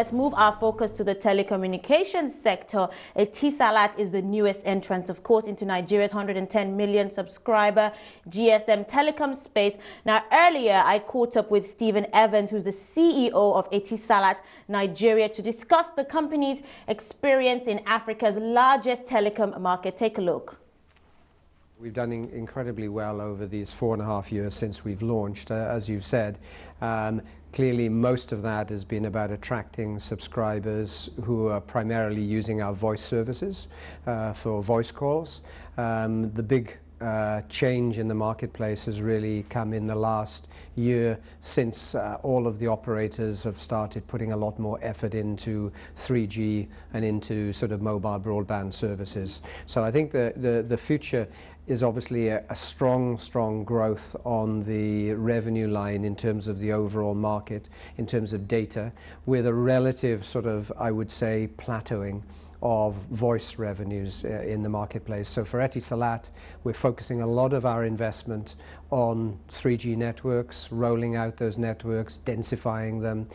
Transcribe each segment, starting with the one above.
Let's move our focus to the telecommunications sector. Etisalat is the newest entrant, of course, into Nigeria's 110 million subscriber GSM telecom space. Now, earlier, I caught up with Stephen Evans, who's the CEO of Etisalat Nigeria, to discuss the company's experience in Africa's largest telecom market. Take a look. We've done incredibly well over these 4.5 years since we've launched, as you've said. Clearly, most of that has been about attracting subscribers who are primarily using our voice services for voice calls. The big change in the marketplace has really come in the last year since all of the operators have started putting a lot more effort into 3G and into sort of mobile broadband services. So I think the future is obviously a strong growth on the revenue line in terms of the overall market, in terms of data, with a relative sort of, I would say, plateauing of voice revenues in the marketplace. So for Etisalat, we're focusing a lot of our investment on 3G networks, rolling out those networks, densifying them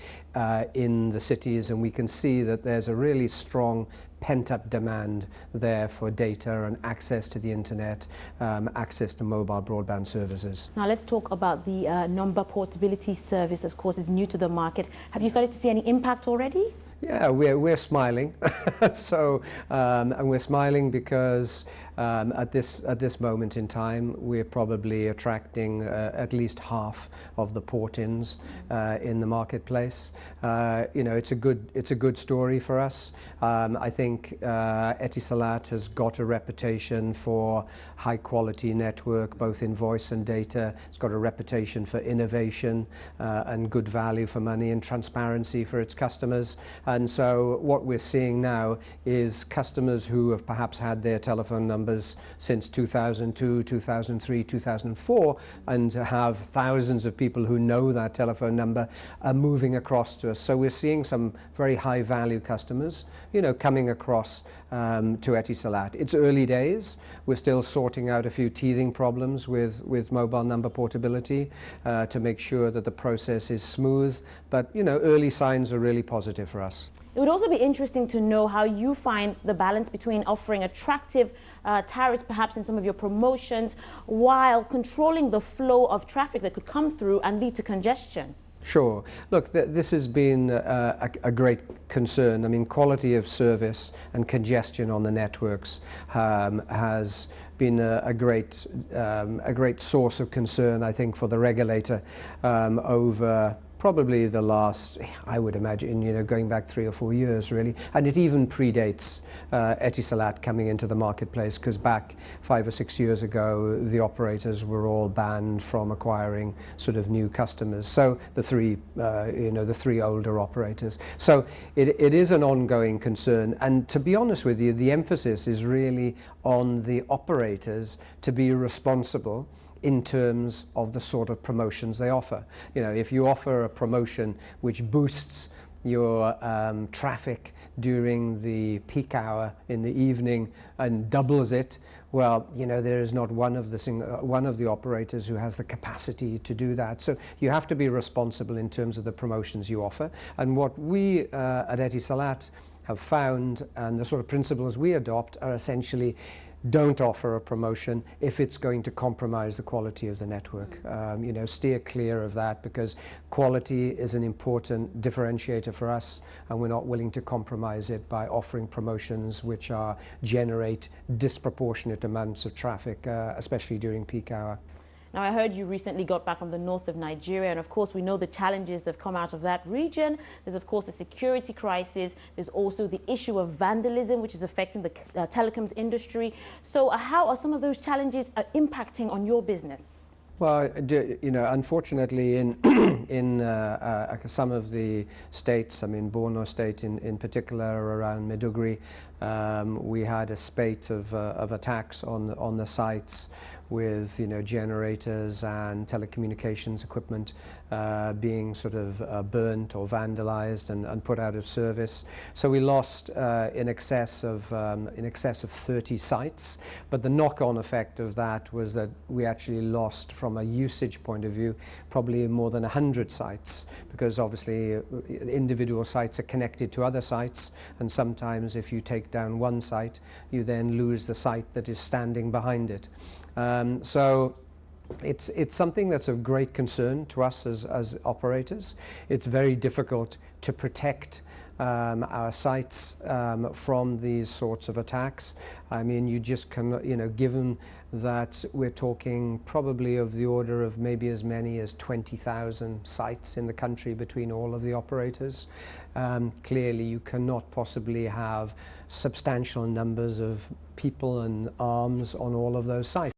in the cities, and we can see that there's a really strong pent-up demand there for data and access to the internet, access to mobile broadband services. Now let's talk about the number portability service. Of course, is new to the market. Have you started to see any impact already? Yeah, we're smiling. So, and we're smiling because at this moment in time, we're probably attracting at least half of the port-ins in the marketplace. You know, it's a good story for us. I think Etisalat has got a reputation for high-quality network, both in voice and data. It's got a reputation for innovation and good value for money and transparency for its customers. And so what we're seeing now is customers who have perhaps had their telephone numbers since 2002, 2003, 2004, and have thousands of people who know that telephone number are moving across to us. So we're seeing some very high value customers, you know, coming across to Etisalat. It's early days. We're still sorting out a few teething problems with mobile number portability to make sure that the process is smooth. But, you know, early signs are really positive for us. It would also be interesting to know how you find the balance between offering attractive tariffs, perhaps in some of your promotions, while controlling the flow of traffic that could come through and lead to congestion. Sure. Look, this has been a great concern. I mean, quality of service and congestion on the networks has been a great source of concern, I think, for the regulator over probably the last, I would imagine, you know, going back 3 or 4 years, really. And it even predates Etisalat coming into the marketplace, because back 5 or 6 years ago, the operators were all banned from acquiring sort of new customers. So the three older operators. So it is an ongoing concern. And to be honest with you, the emphasis is really on the operators to be responsible in terms of the sort of promotions they offer. You know, if you offer a promotion which boosts your traffic during the peak hour in the evening and doubles it, well, you know, there is not one of the operators who has the capacity to do that. So you have to be responsible in terms of the promotions you offer. And what we at Etisalat have found, and the sort of principles we adopt, are essentially: don't offer a promotion if it's going to compromise the quality of the network. You know, steer clear of that, because quality is an important differentiator for us, and we're not willing to compromise it by offering promotions which generate disproportionate amounts of traffic, especially during peak hour. Now, I heard you recently got back from the north of Nigeria, and of course we know the challenges that have come out of that region. There's of course a security crisis. There's also the issue of vandalism, which is affecting the telecoms industry. So how are some of those challenges impacting on your business? Well, you know, unfortunately, in some of the states, I mean, Borno State in particular, around Maiduguri, we had a spate of attacks on the sites with generators and telecommunications equipment being sort of burnt or vandalized and put out of service. So we lost in excess of 30 sites. But the knock-on effect of that was that we actually lost, from a usage point of view, probably more than 100 sites, because obviously individual sites are connected to other sites, and sometimes if you take down one site, you then lose the site that is standing behind it. So it's something that's of great concern to us as operators. It's very difficult to protect our sites from these sorts of attacks. I mean, you just cannot, given that we're talking probably of the order of maybe as many as 20,000 sites in the country between all of the operators. Clearly, you cannot possibly have substantial numbers of people and arms on all of those sites.